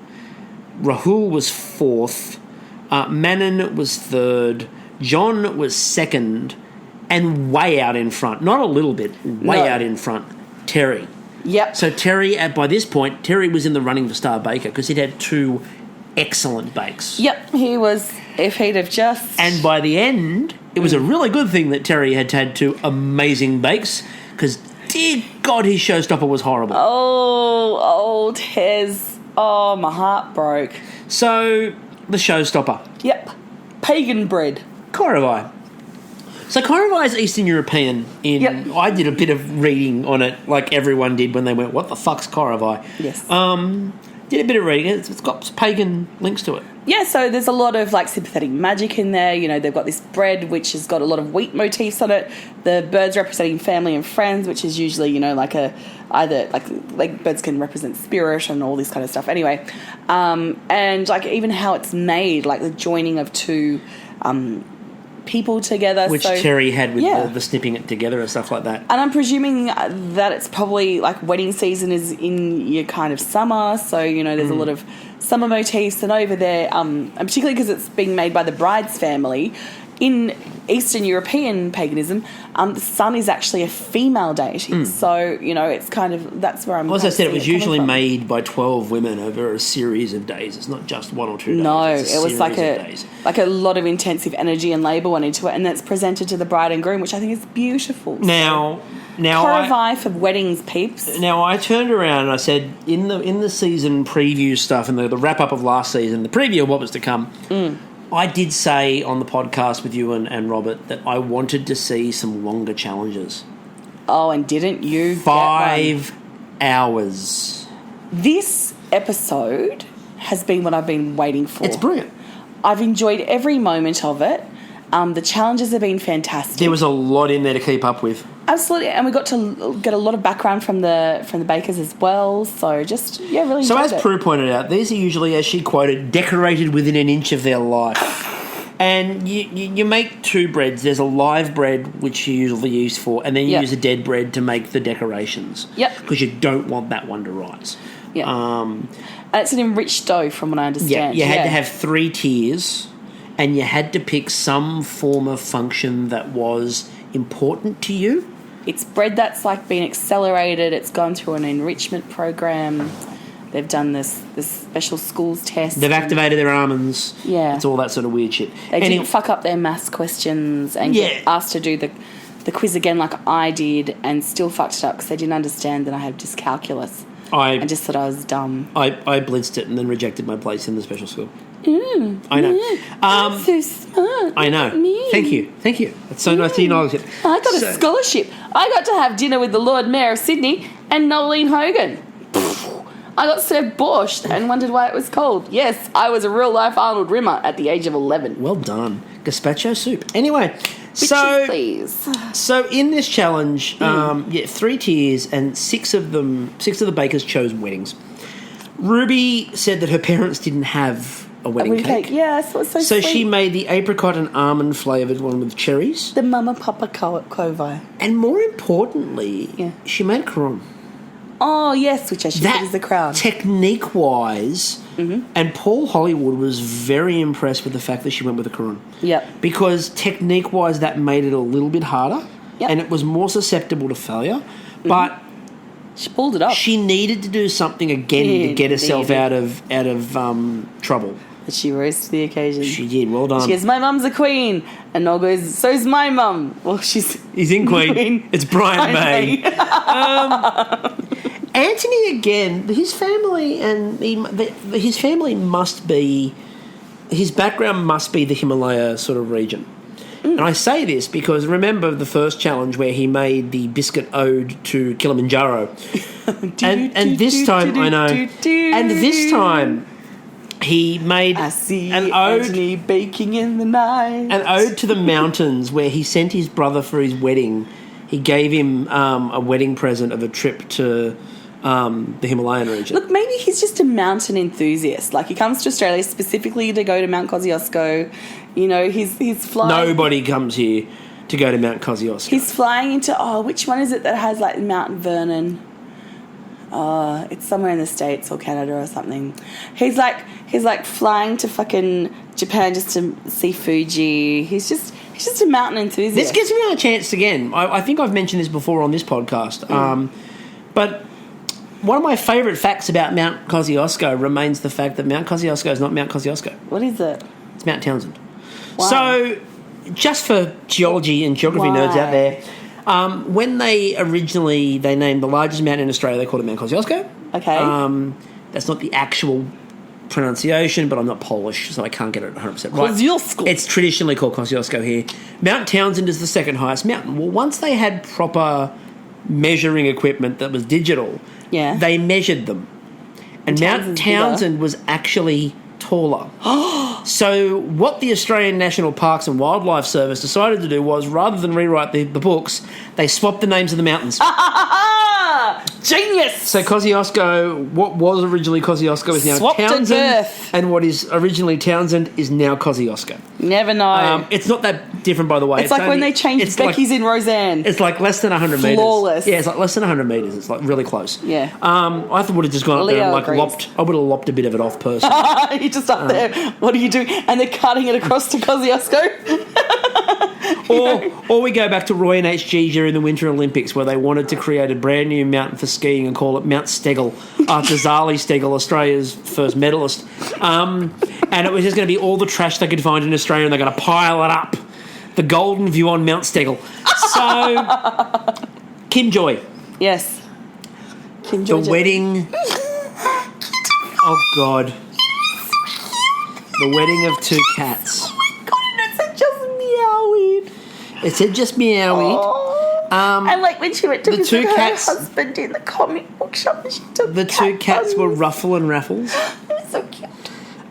Rahul was 4th. Manon was 3rd. John was 2nd. And way out in front, not a little bit, out in front, Terry. Yep. So Terry, by this point, Terry was in the running for Star Baker because he'd had 2 excellent bakes. Yep, he was, if he'd have just... And by the end, it was a really good thing that Terry had had 2 amazing bakes because, dear God, his showstopper was horrible. Oh, Tez. Oh, my heart broke. So, the showstopper. Yep. Pagan bread. Korovai. So Korovai is Eastern European. I did a bit of reading on it, like everyone did when they went, what the fuck's Korovai? Yes. Did a bit of reading. It's got pagan links to it. Yeah, so there's a lot of, like, sympathetic magic in there. You know, they've got this bread, which has got a lot of wheat motifs on it. The birds representing family and friends, which is usually, you know, like birds can represent spirit and all this kind of stuff. Anyway, and, like, even how it's made, like the joining of 2... people together. Which Terry had with the snipping it together and stuff like that. And I'm presuming that it's probably like wedding season is in your kind of summer, so, you know, there's a lot of summer motifs, and over there, and particularly because it's being made by the bride's family, in Eastern European paganism, the sun is actually a female deity. So, you know, it's kind of, that's where I'm... As I said, it was usually from. made by 12 women over a series of days. It's not just 1 or 2 days. No, it's it was like a lot of intensive energy and labour went into it, and that's presented to the bride and groom, which I think is beautiful. Now Korovai for weddings, peeps. Now, I turned around and I said, in the season preview stuff and the wrap-up of last season, the preview of what was to come, I did say on the podcast with you and Robert that I wanted to see some longer challenges. Oh, and didn't you 5 hours. This episode has been what I've been waiting for. It's brilliant. I've enjoyed every moment of it. The challenges have been fantastic. There was a lot in there to keep up with. Absolutely, and we got to get a lot of background from the bakers as well. So just really enjoyed it. So as Prue pointed out, these are usually, as she quoted, decorated within an inch of their life. And you make 2 breads. There's a live bread, which you usually use for, and then you use a dead bread to make the decorations. Yep. Because you don't want that one to rise. Yeah. And it's an enriched dough, from what I understand. Yeah, you had to have 3 tiers, and you had to pick some form of function that was important to you. It's bread that's like been accelerated. It's gone through an enrichment program. They've done this special schools test. They've activated their almonds. Yeah. It's all that sort of weird shit. They didn't fuck up their maths questions and get asked to do the quiz again like I did and still fucked it up because they didn't understand that I had dyscalculus. I just thought I was dumb. I blitzed it and then rejected my place in the special school. I know. That's so smart. I know. Me. Thank you. It's so nice to acknowledge it. I got a scholarship. I got to have dinner with the Lord Mayor of Sydney and Nolene Hogan. I got served borscht and wondered why it was cold. Yes, I was a real-life Arnold Rimmer at the age of 11. Well done. Gazpacho soup. Anyway, please. So in this challenge, 3 tiers and 6 of the bakers chose weddings. Ruby said that her parents didn't have a wedding cake. Yes, it was so So sweet. she made the apricot and almond flavoured one with cherries. The Mama Papa Kovai. And more importantly, she made a crown. Oh, yes, which I should say is the crown. Technique-wise, and Paul Hollywood was very impressed with the fact that she went with a crown. Yep. Because technique-wise, that made it a little bit harder, and it was more susceptible to failure. But she pulled it off. She needed to do something again to get herself out of trouble. But she rose to the occasion. She did. Well done. She goes, "My mum's a queen," and Noel goes, "So's my mum." Well, he's in Queen. It's Brian May. Anthony again. His family must be. His background must be the Himalaya sort of region. And I say this because remember the first challenge where he made the biscuit ode to Kilimanjaro. and this time, I know. And this time, he made I see an ode, Anthony baking in the night. An ode to the mountains where he sent his brother for his wedding. He gave him a wedding present of a trip to the Himalayan region. Look, maybe he's just a mountain enthusiast. Like, he comes to Australia specifically to go to Mount Kosciuszko. You know, he's flying. Nobody comes here to go to Mount Kosciuszko. He's flying into, which one is it that has, like, Mount Vernon? It's somewhere in the States or Canada or something. He's like flying to fucking Japan just to see Fuji. He's just a mountain enthusiast. This gives me a chance again. I think I've mentioned this before on this podcast. But one of my favourite facts about Mount Kosciuszko remains the fact that Mount Kosciuszko is not Mount Kosciuszko. What is it? It's Mount Townsend. Wow. So, just for geology and geography nerds out there, when they named the largest mountain in Australia, they called it Mount Kosciuszko. Okay. That's not the actual pronunciation, but I'm not Polish, so I can't get it 100% right. Kosciuszko. It's traditionally called Kosciuszko here. Mount Townsend is the second highest mountain. Well, once they had proper measuring equipment that was digital, they measured them. And Mount Townsend was actually taller. So what the Australian National Parks and Wildlife Service decided to do was, rather than rewrite the books, they swapped the names of the mountains. Genius! So Kosciuszko, what was originally Kosciuszko is now Swapped Townsend, at birth. and what is originally Townsend is now Kosciuszko. Never know. It's not that different, by the way. It's like when they changed Becky's in Roseanne. It's like less than 100 metres. Flawless. Yeah, it's like less than 100 metres. It's like really close. Yeah. I would have just gone up there and agrees. I would have lopped a bit of it off personally. You're just up there. What are you doing? And they're cutting it across to Kosciuszko. Or we go back to Roy and HG during the Winter Olympics where they wanted to create a brand new mountain for skiing and call it Mount Stegel after Zali Stegel, Australia's first medalist. And it was just going to be all the trash they could find in Australia and they're going to pile it up. The golden view on Mount Stegel. So, Kim Joy. Yes. Kim Joy. The wedding. Oh, God. The wedding of two cats. It said just meowie. Oh. And like when she went to visit her husband in the comic book shop, and she took the two cats were Ruffle and Raffles. It was so cute.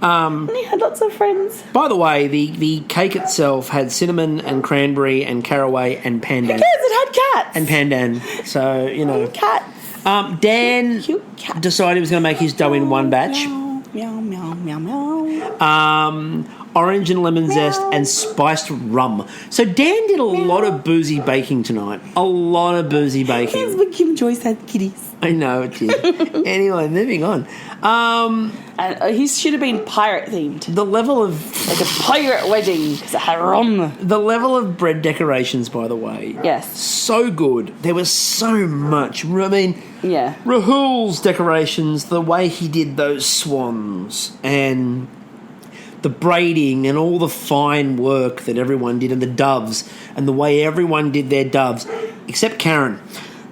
And he had lots of friends. By the way, the cake itself had cinnamon and cranberry and caraway and pandan. Who cares? It had cats and pandan. So cats. Dan cats. decided he was going to make his dough in one batch. Meow meow meow meow. Orange and lemon zest and spiced rum. So Dan did a lot of boozy baking tonight. A lot of boozy baking. Here's what Kim Joyce had kitties. I know it did. Anyway, moving on. And he should have been pirate themed. The level of like a pirate wedding because it had rum. The level of bread decorations, by the way. Yes. So good. There was so much. I mean, yeah. Rahul's decorations, the way he did those swans and the braiding and all the fine work that everyone did and the doves and the way everyone did their doves, except Karen,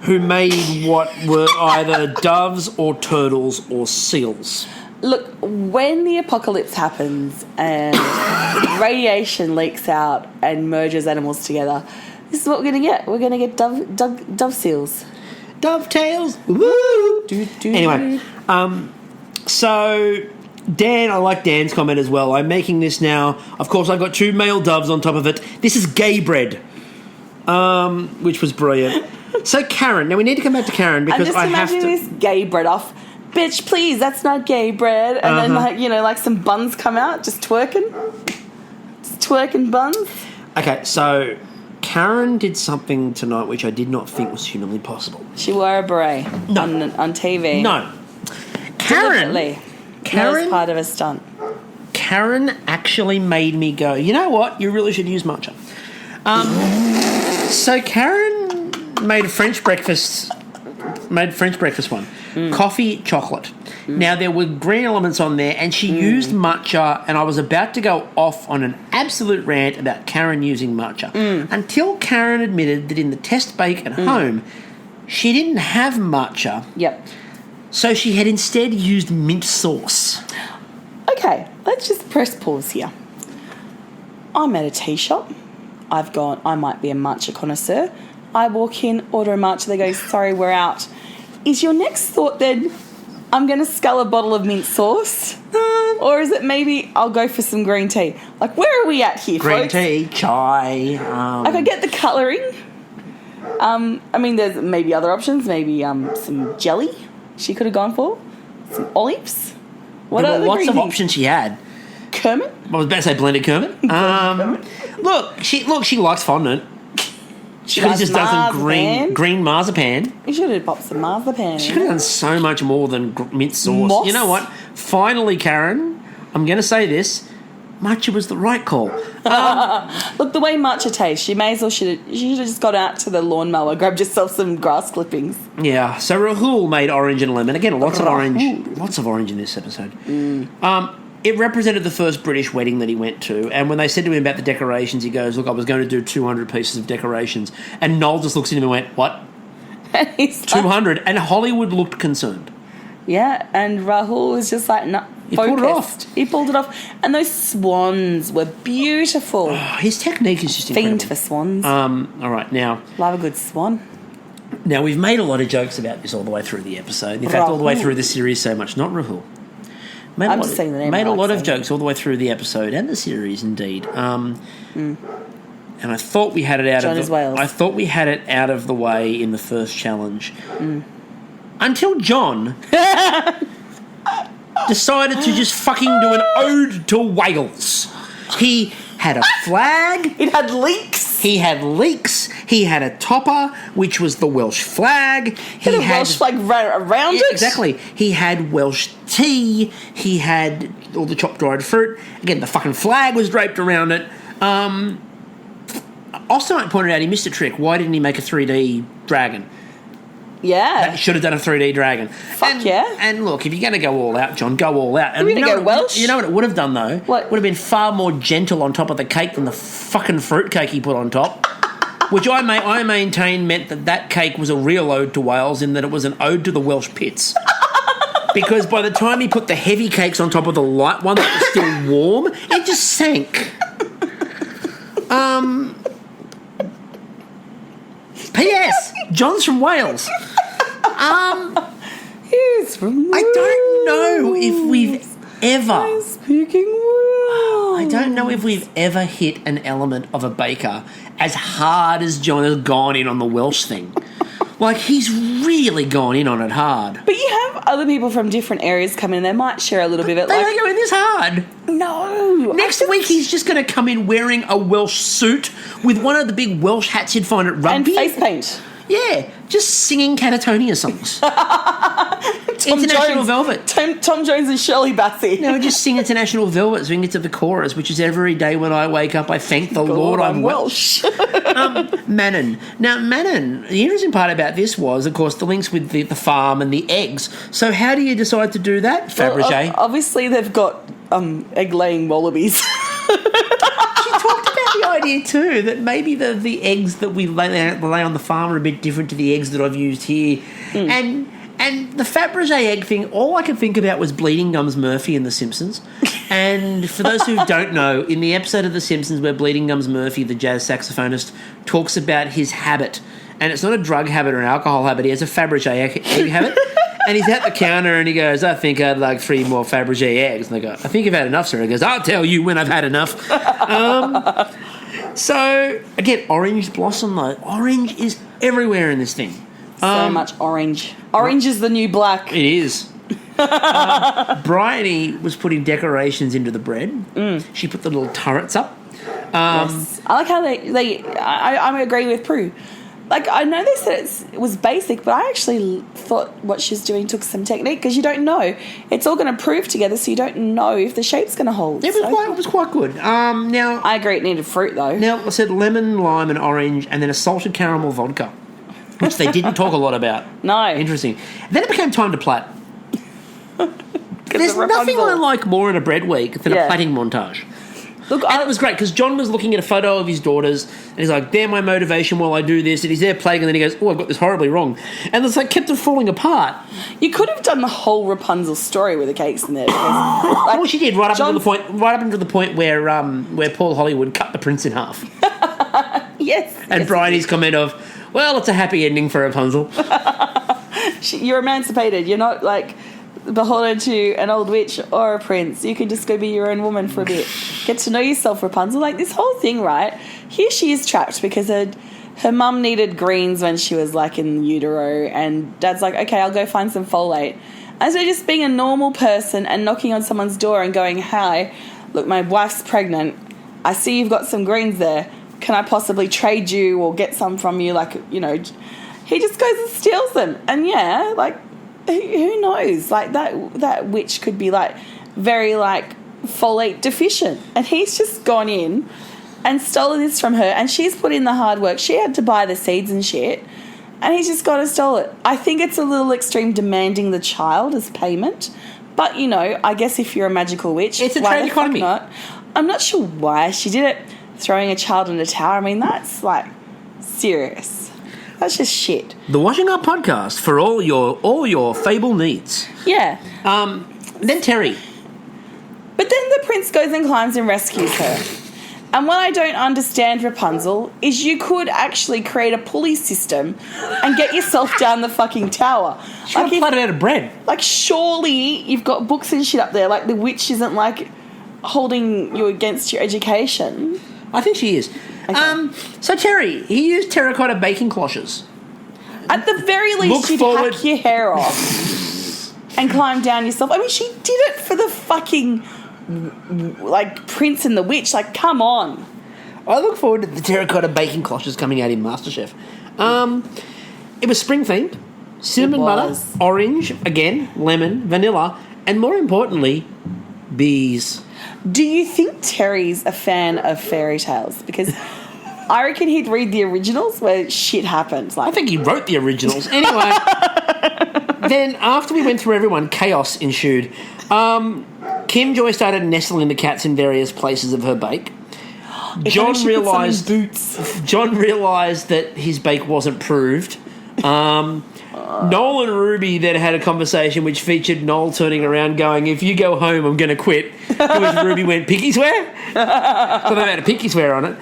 who made what were either doves or turtles or seals. Look, when the apocalypse happens and radiation leaks out and merges animals together, this is what we're going to get. We're going to get dove seals. Dovetails. Woo! Anyway, so Dan, I like Dan's comment as well. I'm making this now. Of course, I've got two male doves on top of it. This is gay bread, which was brilliant. So Karen, now we need to come back to Karen because I have to. I'm just imagining this gay bread off. Bitch, please, that's not gay bread. And then, like some buns come out, just twerking. Just twerking buns. Okay, so Karen did something tonight which I did not think was humanly possible. She wore a beret on TV. No. Karen was part of a stunt. Karen actually made me go, you know what? You really should use matcha. So Karen made a French breakfast one. Coffee, chocolate. Now, there were green elements on there, and she used matcha, and I was about to go off on an absolute rant about Karen using matcha until Karen admitted that in the test bake at home, she didn't have matcha. Yep. So she had instead used mint sauce. Okay, let's just press pause here. I'm at a tea shop. I might be a matcha connoisseur. I walk in, order a matcha, they go, sorry, we're out. Is your next thought then, I'm going to scull a bottle of mint sauce? Or is it maybe I'll go for some green tea? Like, where are we at here, green folks? Tea, chai. I get the colouring. I mean, there's maybe other options. Maybe some jelly she could have gone for. Some olives. What there are were the lots of things? options she had. Kermit? I was about to say blended Kermit. Look, she likes fondant. She likes just does marzipan. green marzipan. You should have popped some marzipan. She could have done so much more than mint sauce. Moss? You know what? Finally, Karen, I'm going to say this. Matcha was the right call. Look, the way matcha tastes, she should have just got out to the lawnmower, grabbed yourself some grass clippings. Yeah. So Rahul made orange and lemon. Again, lots of orange in this episode. It represented the first British wedding that he went to, and when they said to him about the decorations, he goes, look, I was going to do 200 pieces of decorations. And Noel just looks at him and went, what? And he's 200? And Hollywood looked concerned. Yeah, and Rahul was just like, no, He pulled it off. He pulled it off. And those swans were beautiful. Oh, his technique is just incredible. Fiend for swans. All right, now... Love a good swan. Now, we've made a lot of jokes about this all the way through the episode. In fact, all the way through the series so much. Not Rahul. I'm just saying the name. Made a lot of jokes all the way through the episode and the series, indeed. And I thought we had it out of Wales. I thought we had it out of the way in the first challenge. Until John decided to just fucking do an ode to Wales. He had a flag. It had leeks. He had leeks. He had a topper, which was the Welsh flag. He had a Welsh flag around it. Exactly. He had Welsh tea. He had all the chopped dried fruit. Again, the fucking flag was draped around it. Austin pointed out he missed a trick. Why didn't he make a 3D dragon? Yeah. He should have done a 3D dragon. Yeah. And look, if you're going to go all out, John, go all out. And You're going to go Welsh? You know what it would have done, though? What? Would have been far more gentle on top of the cake than the fucking fruit cake he put on top. Which I maintain meant that cake was a real ode to Wales in that it was an ode to the Welsh pits. Because by the time he put the heavy cakes on top of the light one that was still warm, it just sank. P.S. John's from Wales. He's from I don't know if we've ever... Speaking Welsh. I don't know if we've ever hit an element of a baker as hard as John has gone in on the Welsh thing. Like, he's really gone in on it hard. But you have other people from different areas come in. They might share a little bit of it. They don't go in this hard. No. Next week, he's just going to come in wearing a Welsh suit with one of the big Welsh hats you'd find at rugby. And face paint. Yeah, just singing Catatonia songs. International Velvet. Tom Jones and Shirley Bassey. No, just sing International Velvet so we can get to the chorus, which is every day when I wake up, I thank the Lord I'm Welsh. Manon. Now, Manon, the interesting part about this was, of course, the links with the farm and the eggs. So how do you decide to do that, Fabergé? Well, obviously, they've got egg-laying wallabies. She talked about the idea too that maybe the eggs that we lay on the farm are a bit different to the eggs that I've used here. And the Fabergé egg thing, all I could think about was Bleeding Gums Murphy in The Simpsons. And for those who don't know, in the episode of The Simpsons where Bleeding Gums Murphy, the jazz saxophonist, talks about his habit, and it's not a drug habit or an alcohol habit, he has a Fabergé egg habit. And he's at the counter and he goes, I think I'd like 3 more Fabergé eggs. And they go, I think you've had enough, sir. And he goes, I'll tell you when I've had enough. So, again, orange blossom, though. Orange is everywhere in this thing. So much orange. Orange is the new black. It is. Bryony was putting decorations into the bread. She put the little turrets up. Yes. I like how I agree with Prue. Like, I know they said it was basic, but I actually thought what she's doing took some technique because you don't know. It's all going to prove together, so you don't know if the shape's going to hold. It was quite good. Now I agree it needed fruit, though. Now, I said lemon, lime and orange and then a salted caramel vodka, which they didn't talk a lot about. No. Interesting. Then it became time to plait. There's nothing I like more in a bread week than a plaiting montage. Look, and it was great because John was looking at a photo of his daughters and he's like, they're my motivation while I do this. And he's there playing and then he goes, oh, I've got this horribly wrong. And it's like kept it falling apart. You could have done the whole Rapunzel story with the cakes in there. Because, well, she did right up until the point where Paul Hollywood cut the prince in half. Yes. And Bryony's comment of, well, it's a happy ending for Rapunzel. You're emancipated. You're not like beholden to an old witch or a prince. You can just go be your own woman for a bit. Get to know yourself, Rapunzel. Like, this whole thing, right? Here she is trapped because her mum needed greens when she was, like, in utero, and Dad's like, okay, I'll go find some folate. And so just being a normal person and knocking on someone's door and going, hi, look, my wife's pregnant. I see you've got some greens there. Can I possibly trade you or get some from you? Like, you know, he just goes and steals them. And, yeah, like, who knows? Like, that witch could be, like, very, like, folate deficient. And he's just gone in and stolen this from her. And she's put in the hard work. She had to buy the seeds and shit. And he's just gone and stole it. I think it's a little extreme demanding the child as payment. But, you know, I guess if you're a magical witch... It's a trade economy. Not? I'm not sure why she did it. Throwing a child in a tower. I mean, that's, like, serious. That's just shit. The Washing Up Podcast for all your fable needs. Yeah. Then Terry. But then the prince goes and climbs and rescues her. And what I don't understand, Rapunzel, is you could actually create a pulley system and get yourself down the fucking tower. She like plaited out of bread. Like, surely you've got books and shit up there. Like, the witch isn't, like, holding you against your education. I think she is. Okay. So, Terry, he used terracotta baking cloches. At the very least, you'd hack your hair off and climb down yourself. I mean, she did it for the fucking, like, prince and the witch. Like, come on. I look forward to the terracotta baking cloches coming out in MasterChef. It was spring-themed. Cinnamon butter, orange, again, lemon, vanilla, and more importantly, bees. Do you think Terry's a fan of fairy tales? Because I reckon he'd read the originals where shit happens. I Like, think he wrote the originals. Anyway, then after we went through everyone, chaos ensued. Kim Joy started nestling the cats in various places of her bake. John realised that his bake wasn't proved. Noel and Ruby then had a conversation which featured Noel turning around going, "If you go home, I'm going to quit." To which Ruby went, "Pinky swear?" So they had a pinky swear on it.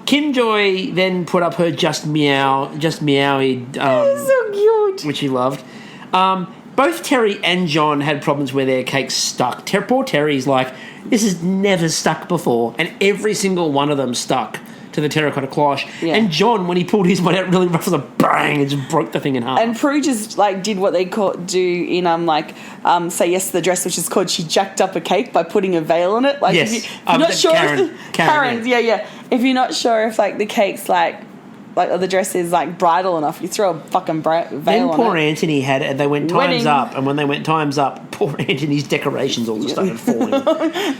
Kim Joy then put up her just meowy, so cute. which he loved. Both Terry and John had problems where their cakes stuck. Poor Terry's like, "This has never stuck before," and every single one of them stuck to the terracotta cloche. Yeah. And John, when he pulled his one out really rough, was a bang, and just broke the thing in half. And Prue just like did what they do in Say Yes to the Dress, which is called she jacked up a cake by putting a veil on it. Like Yes. if you're not sure Karen, yeah. If you're not sure if like the cake's like the dress is like bridal enough, you throw a fucking veil then on poor it. Anthony had it, and they went times Wedding. up, and when they went times up, poor Anthony's decorations all just started falling.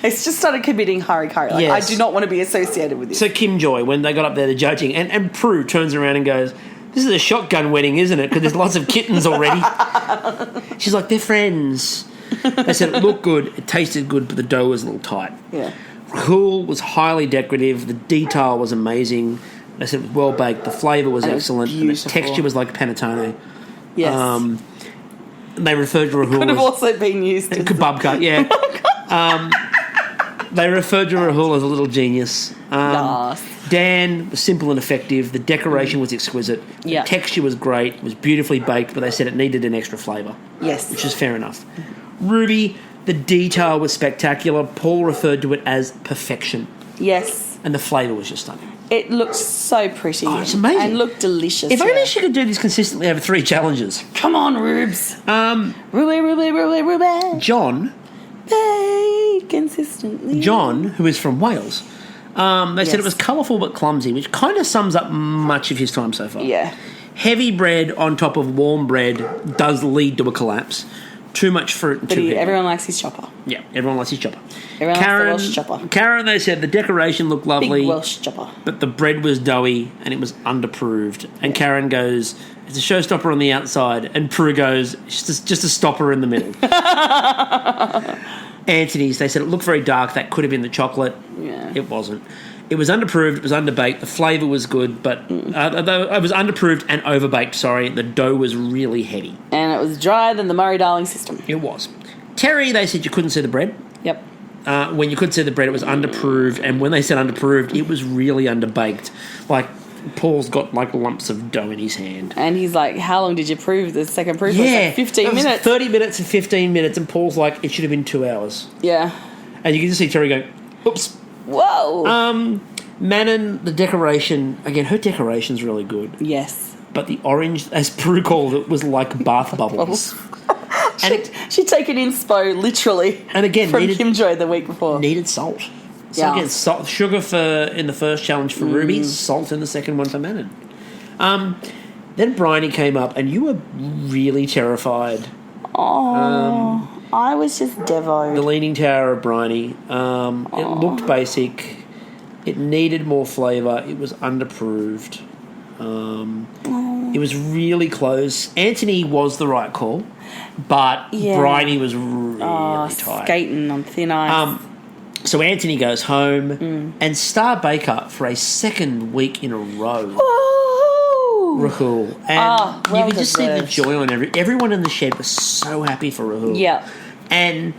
It's just started committing harikari. Like, Yes. I do not want to be associated with this. So Kim Joy, when they got up there to judging, and Prue turns around and goes, "This is a shotgun wedding, isn't it? Because there's lots of kittens already." She's like, "They're friends." They said it looked good, it tasted good, but the dough was a little tight. Yeah. Rahul was highly decorative. The detail was amazing. They said it was well baked. The flavour was And it was excellent. And the beautiful. texture was like panettone. Yes. They referred to Rahul Could have as also been used as kebab cut. Yeah. They referred to Rahul as a little genius. Yes. Dan was simple and effective. The decoration was exquisite. Yeah. The texture was great. It was beautifully baked, but they said it needed an extra flavour, Yes. which is fair enough. Ruby, the detail was spectacular. Paul referred to it as perfection, Yes. and the flavour was just stunning. It looked so pretty. Oh, it's amazing. And looked delicious. If only she could do this consistently over 3 challenges. Come on, Rubes. Ruby. John, Bake consistently. who is from Wales, they said it was colourful but clumsy, which kind of sums up much of his time so far. Yeah. Heavy bread on top of warm bread does lead to a collapse. Too much fruit and But too heavy. everyone likes his chopper. Yeah, everyone likes his chopper. Everyone likes the Welsh chopper. Karen, they said the decoration looked lovely, Big Welsh chopper. but the bread was doughy and it was underproved. And Karen goes, "It's a showstopper on the outside," and Prue goes, "It's just a stopper in the middle." Anthony's, they said it looked very dark. That could have been the chocolate. Yeah. It wasn't. It was underproved. It was underbaked. The flavour was good, but it was underproved and overbaked. Sorry, the dough was really heavy. And it was drier than the Murray-Darling system. It was. Terry, they said you couldn't see the bread. Yep. When you could see the bread, it was underproved, and when they said underproved, it was really underbaked. Like, Paul's got like lumps of dough in his hand. And he's like, "How long did you prove the second proof?" It was like 15 it was minutes. 30 minutes and 15 minutes, and Paul's like, "It should have been 2 hours." Yeah. And you can just see Terry going, "Oops." Whoa. Manon, the decoration, again, her decoration's really good. Yes. But the orange, as Prue called it, was like bath bubbles. And She'd taken inspo literally And again, from Kim Joy the week before. needed salt. So Yeah. again, salt, sugar in the first challenge for Ruby, salt in the second one for Manon. Then Bryony came up, and you were really terrified. Oh, I was just The devoed. Leaning Tower of Bryony. It looked basic. It needed more flavour. It was underproved. It was really close. Anthony was the right call, but Yeah. Bryony was really tight. Skating on thin ice. So Anthony goes home, and Star Baker for a second week in a row. Woo! Rahul. And well you could just see the deserved. joy on everyone in the shed was so happy for Rahul. Yeah. And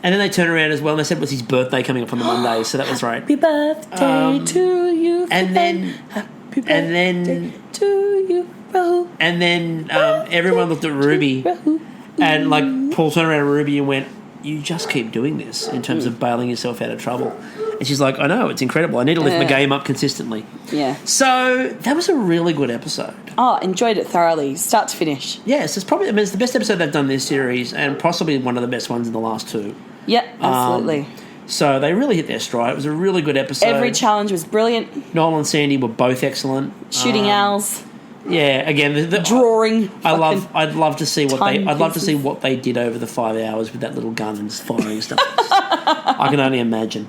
then they turn around as well, and they said it was his birthday coming up on the Monday, so that was right. Happy birthday to you. and then- Happy and then- birthday to you, Rahul. And then everyone looked at Ruby, Rahul. and like Paul turned around to Ruby and went, "You just keep doing this in terms of bailing yourself out of trouble." And she's like, "I know, it's incredible. I need to lift my game up consistently." Yeah. So that was a really good episode. Oh, enjoyed it thoroughly, start to finish. Yes, it's probably, it's the best episode they've done this series, and possibly one of the best ones in the last 2. Yeah, absolutely. So they really hit their stride. It was a really good episode. Every challenge was brilliant. Noel and Sandy were both excellent. Shooting owls, Yeah, again, drawing. I'd love to see what tiny I'd love to see pieces. what they did over the 5 hours with that little gun and just firing stuff. I can only imagine.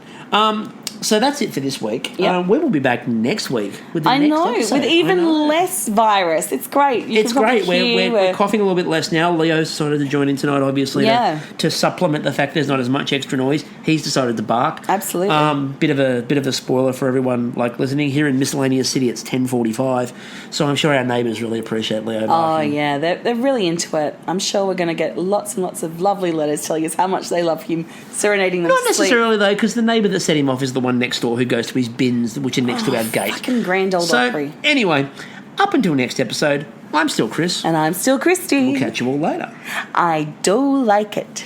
So that's it for this week. Yep. We will be back next week with the next episode. With even less virus. It's great. It's great. We're coughing a little bit less now. Leo's decided to join in tonight, obviously, to supplement the fact there's not as much extra noise. He's decided to bark. Absolutely. Bit of a spoiler for everyone listening. Here in Miscellaneous City, it's 10:45, so I'm sure our neighbours really appreciate Leo barking. Oh yeah, they're really into it. I'm sure we're going to get lots and lots of lovely letters telling us how much they love him, serenading them. Not necessarily though, because the neighbour that set him off is the one next door who goes to his bins, which are next to our gate. Fucking grand old Opry. Anyway, up until next episode, I'm still Chris. And I'm still Kristie. We'll catch you all later. I do like it.